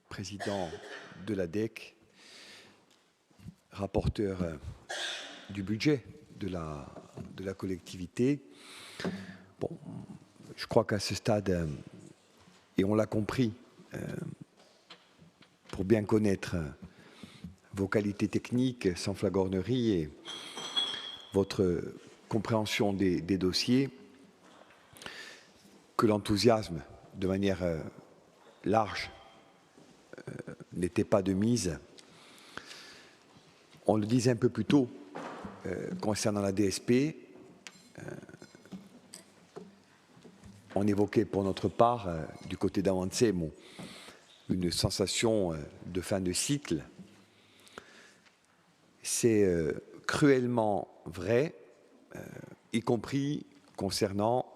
président de l'ADEC, rapporteur du budget de la collectivité. Bon, je crois qu'à ce stade, et on l'a compris, pour bien connaître vos qualités techniques sans flagornerie et votre compréhension des dossiers, que l'enthousiasme, de manière large, n'était pas de mise. On le disait un peu plus tôt concernant la DSP. On évoquait pour notre part, du côté d'Avancemo, une sensation de fin de cycle. C'est cruellement vrai, y compris concernant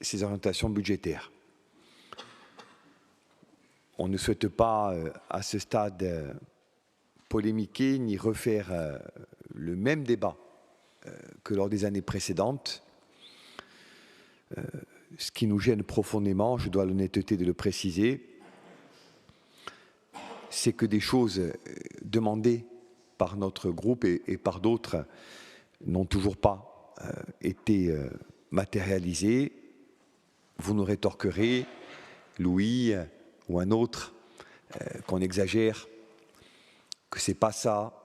ces orientations budgétaires. On ne souhaite pas, à ce stade, polémiquer ni refaire le même débat que lors des années précédentes. Ce qui nous gêne profondément, je dois l'honnêteté de le préciser, c'est que des choses demandées par notre groupe et par d'autres n'ont toujours pas été matérialisées. Vous nous rétorquerez, Louis ou un autre, qu'on exagère, que c'est pas ça,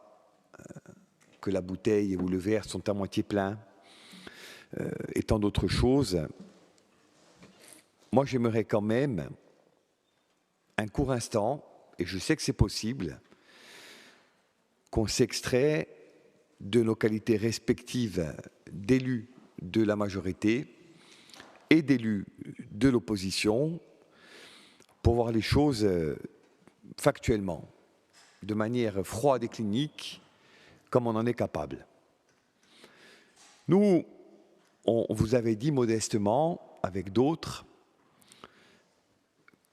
que la bouteille ou le verre sont à moitié pleins, et tant d'autres choses. Moi, j'aimerais quand même, un court instant, et je sais que c'est possible, qu'on s'extrait de nos qualités respectives d'élus de la majorité et d'élus de l'opposition pour voir les choses factuellement, de manière froide et clinique, comme on en est capable. Nous, on vous avait dit modestement, avec d'autres,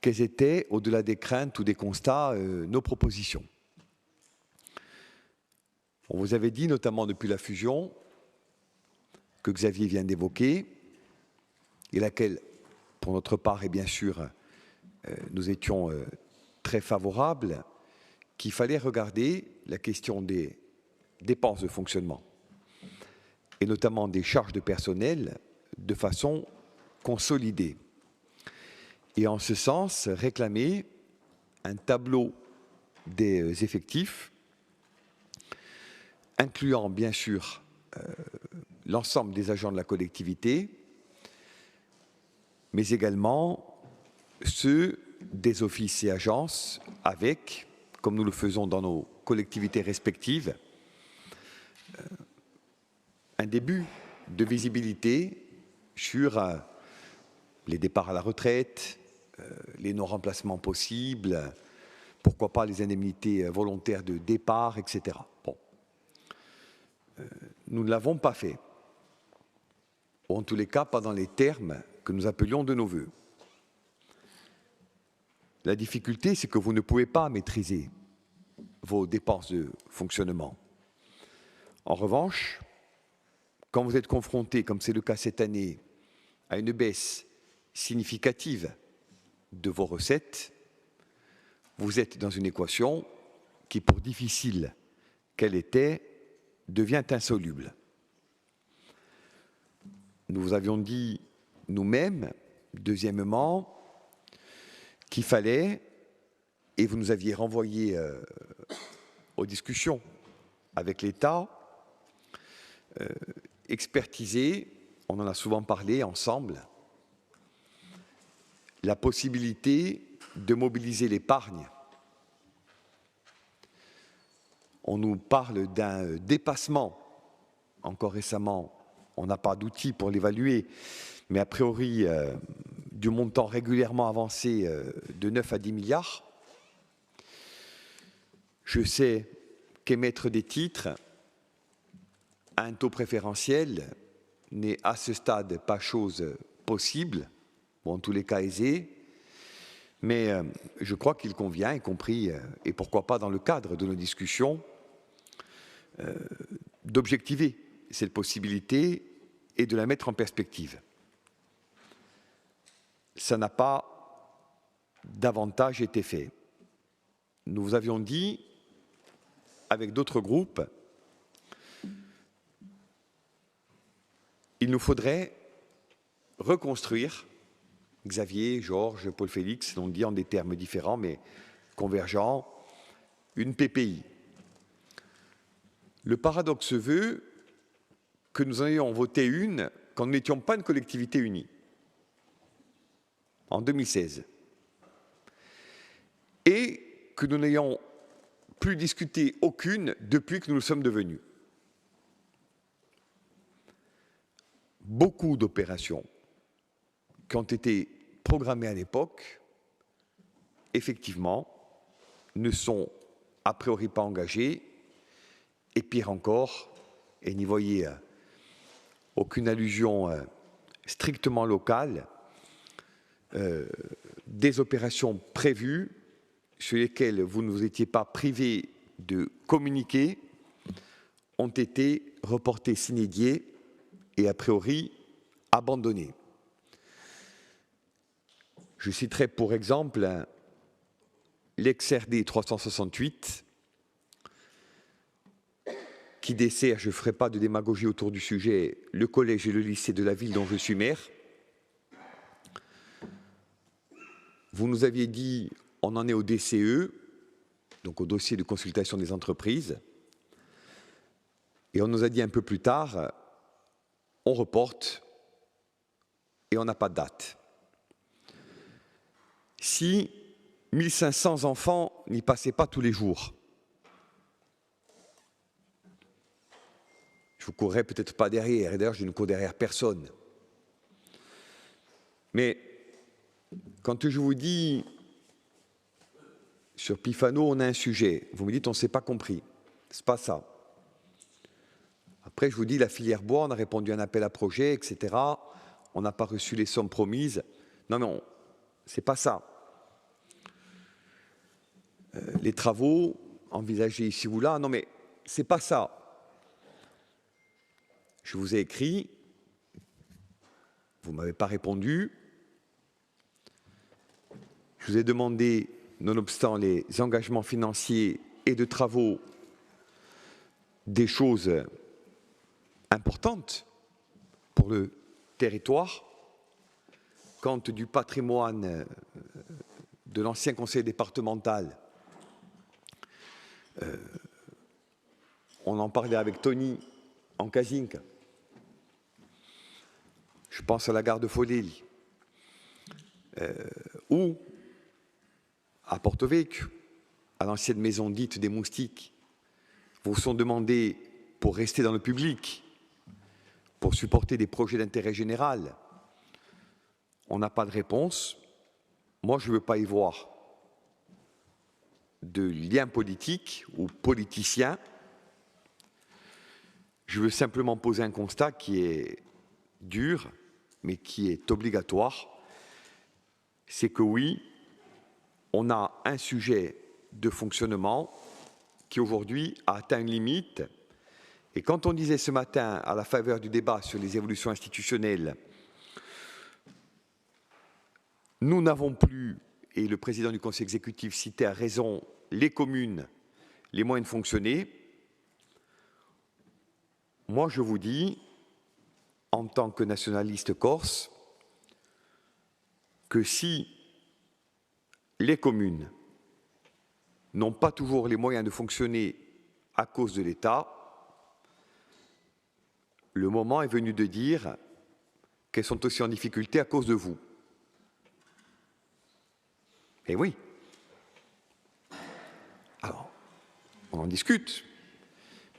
quelles étaient, au-delà des craintes ou des constats, nos propositions. On vous avait dit, notamment depuis la fusion, que Xavier vient d'évoquer, et laquelle, pour notre part, et bien sûr, nous étions très favorables, qu'il fallait regarder la question des dépenses de fonctionnement, et notamment des charges de personnel, de façon consolidée. Et en ce sens, réclamer un tableau des effectifs, incluant bien sûr l'ensemble des agents de la collectivité, mais également ceux des offices et agences avec, comme nous le faisons dans nos collectivités respectives, un début de visibilité sur les départs à la retraite, les non-remplacements possibles, pourquoi pas les indemnités volontaires de départ, etc. Bon. Nous ne l'avons pas fait, ou en tous les cas pas dans les termes que nous appelions de nos vœux. La difficulté, c'est que vous ne pouvez pas maîtriser vos dépenses de fonctionnement. En revanche, quand vous êtes confronté, comme c'est le cas cette année, à une baisse significative de vos recettes, vous êtes dans une équation qui, pour difficile qu'elle était, devient insoluble. Nous vous avions dit nous-mêmes, deuxièmement, qu'il fallait, et vous nous aviez renvoyé aux discussions avec l'État, expertiser, on en a souvent parlé ensemble, la possibilité de mobiliser l'épargne. On nous parle d'un dépassement. Encore récemment, on n'a pas d'outils pour l'évaluer, mais a priori, du montant régulièrement avancé de 9 à 10 milliards. Je sais qu'émettre des titres à un taux préférentiel n'est à ce stade pas chose possible, ou en tous les cas aisée, mais je crois qu'il convient, y compris, et pourquoi pas dans le cadre de nos discussions, d'objectiver cette possibilité et de la mettre en perspective. Ça n'a pas davantage été fait. nous avions dit, avec d'autres groupes, il nous faudrait reconstruire, Xavier, Georges, Paul Félix l'ont dit en des termes différents mais convergents, une PPI. Le paradoxe veut que nous en ayons voté une quand nous n'étions pas une collectivité unie, en 2016, et que nous n'ayons plus discuté aucune depuis que nous le sommes devenus. Beaucoup d'opérations qui ont été programmées à l'époque, effectivement, ne sont a priori pas engagées, et pire encore, et n'y voyez aucune allusion strictement locale, des opérations prévues sur lesquelles vous ne vous étiez pas privé de communiquer ont été reportées sine die et a priori abandonnées. Je citerai pour exemple l'ex-RD 368 qui dessert, je ne ferai pas de démagogie autour du sujet, le collège et le lycée de la ville dont je suis maire. Vous nous aviez dit, on en est au DCE, donc au dossier de consultation des entreprises, et on nous a dit un peu plus tard, on reporte et on n'a pas de date. Si 1500 enfants n'y passaient pas tous les jours, je ne vous courrais peut-être pas derrière, et d'ailleurs je ne cours derrière personne. Mais quand je vous dis, sur Pifano, on a un sujet, vous me dites on ne s'est pas compris, c'est pas ça. Après je vous dis la filière bois, on a répondu à un appel à projet, etc. On n'a pas reçu les sommes promises. Non, non, c'est pas ça. Les travaux envisagés ici ou là, non mais c'est pas ça. Je vous ai écrit, vous ne m'avez pas répondu. Je vous ai demandé, nonobstant les engagements financiers et de travaux, des choses importantes pour le territoire, quant du patrimoine de l'ancien conseil départemental. On en parlait avec Tony en Casinque. Je pense à la gare de Foleli, ou à Porto-Vecchio, à l'ancienne maison dite des Moustiques, vous sont demandés pour rester dans le public, pour supporter des projets d'intérêt général. On n'a pas de réponse. Moi, je ne veux pas y voir de lien politique ou politicien. Je veux simplement poser un constat qui est dur, mais qui est obligatoire. C'est que oui, on a un sujet de fonctionnement qui aujourd'hui a atteint une limite. Et quand on disait ce matin, à la faveur du débat sur les évolutions institutionnelles, nous n'avons plus, et le président du conseil exécutif citait à raison, les communes, les moyens de fonctionner, moi je vous dis, en tant que nationaliste corse, que si les communes n'ont pas toujours les moyens de fonctionner à cause de l'État, le moment est venu de dire qu'elles sont aussi en difficulté à cause de vous. Eh oui. Alors, on en discute.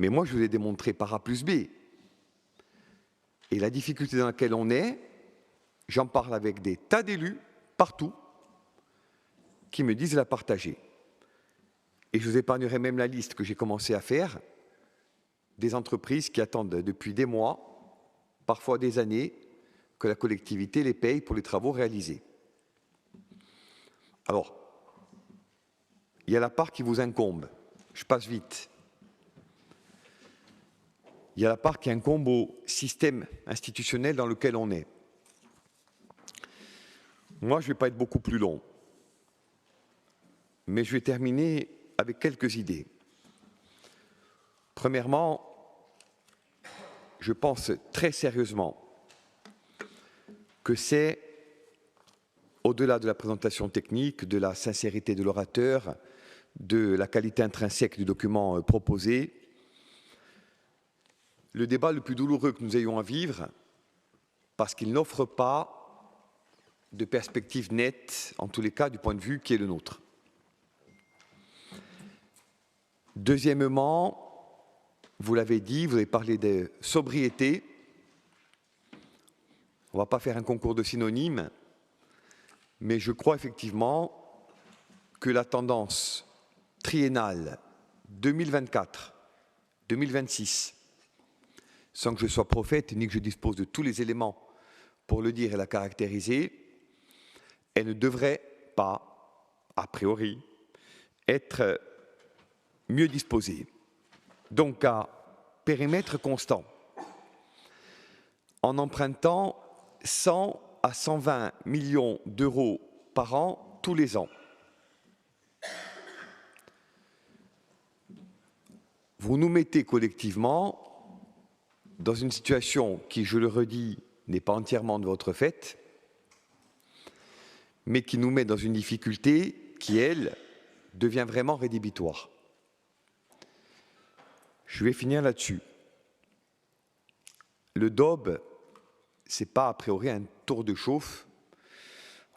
Mais moi, je vous ai démontré par A plus B. Et la difficulté dans laquelle on est, j'en parle avec des tas d'élus, partout, qui me disent la partager. Et je vous épargnerai même la liste que j'ai commencé à faire des entreprises qui attendent depuis des mois, parfois des années, que la collectivité les paye pour les travaux réalisés. Alors, il y a la part qui vous incombe. Je passe vite. Il y a la part qui incombe au système institutionnel dans lequel on est. Moi, je ne vais pas être beaucoup plus long. Mais je vais terminer avec quelques idées. Premièrement, je pense très sérieusement que c'est, au-delà de la présentation technique, de la sincérité de l'orateur, de la qualité intrinsèque du document proposé, le débat le plus douloureux que nous ayons à vivre, parce qu'il n'offre pas de perspective nette, en tous les cas du point de vue qui est le nôtre. Deuxièmement, vous l'avez dit, vous avez parlé de sobriété. On ne va pas faire un concours de synonymes, mais je crois effectivement que la tendance triennale 2024-2026, sans que je sois prophète ni que je dispose de tous les éléments pour le dire et la caractériser, elle ne devrait pas, a priori, être mieux disposée. Donc à périmètre constant, en empruntant 100 à 120 millions d'euros par an tous les ans. Vous nous mettez collectivement dans une situation qui, je le redis, n'est pas entièrement de votre fait, mais qui nous met dans une difficulté qui, elle, devient vraiment rédhibitoire. Je vais finir là-dessus. Le DOB, ce n'est pas a priori un tour de chauffe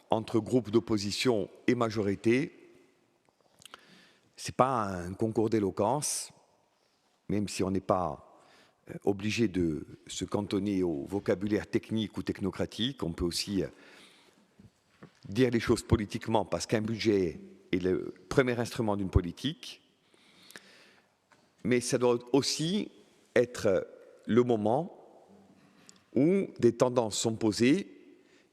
entre groupes d'opposition et majorité. Ce n'est pas un concours d'éloquence, même si on n'est pas obligé de se cantonner au vocabulaire technique ou technocratique. On peut aussi dire les choses politiquement, parce qu'un budget est le premier instrument d'une politique. Mais ça doit aussi être le moment où des tendances sont posées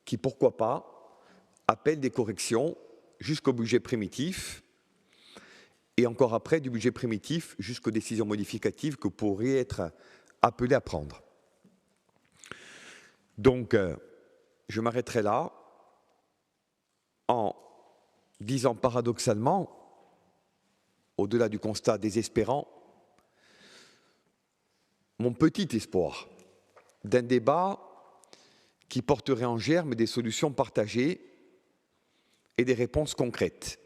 qui, pourquoi pas, appellent des corrections jusqu'au budget primitif et encore après du budget primitif jusqu'aux décisions modificatives que vous pourriez être appelés à prendre. Donc, je m'arrêterai là en disant paradoxalement, au-delà du constat désespérant, mon petit espoir d'un débat qui porterait en germe des solutions partagées et des réponses concrètes.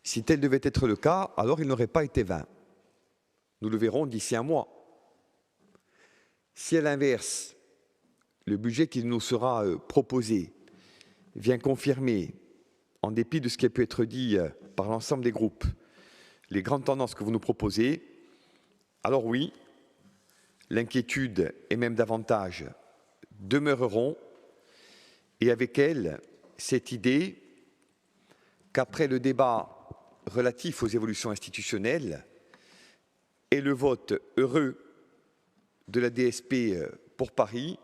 Si tel devait être le cas, alors il n'aurait pas été vain. Nous le verrons d'ici un mois. Si à l'inverse, le budget qui nous sera proposé vient confirmer, en dépit de ce qui a pu être dit par l'ensemble des groupes, les grandes tendances que vous nous proposez, alors oui, l'inquiétude et même davantage demeureront, et avec elle, cette idée qu'après le débat relatif aux évolutions institutionnelles et le vote heureux de la DSP pour Paris,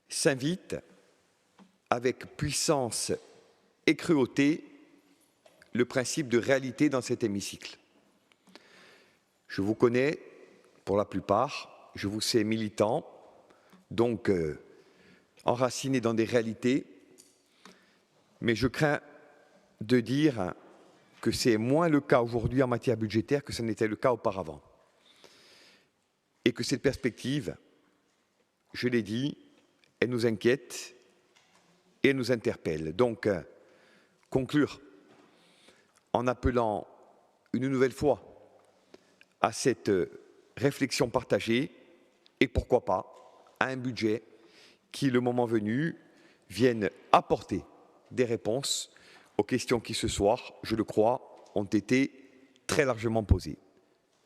s'invite avec puissance et cruauté le principe de réalité dans cet hémicycle. Je vous connais pour la plupart, je vous sais militant, donc enraciné dans des réalités, mais je crains de dire que c'est moins le cas aujourd'hui en matière budgétaire que ce n'était le cas auparavant. Et que cette perspective, je l'ai dit, elle nous inquiète et elle nous interpelle. Donc, conclure en appelant une nouvelle fois à cette réflexion partagée et pourquoi pas à un budget qui, le moment venu, vienne apporter des réponses aux questions qui ce soir, je le crois, ont été très largement posées.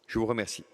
Je vous remercie.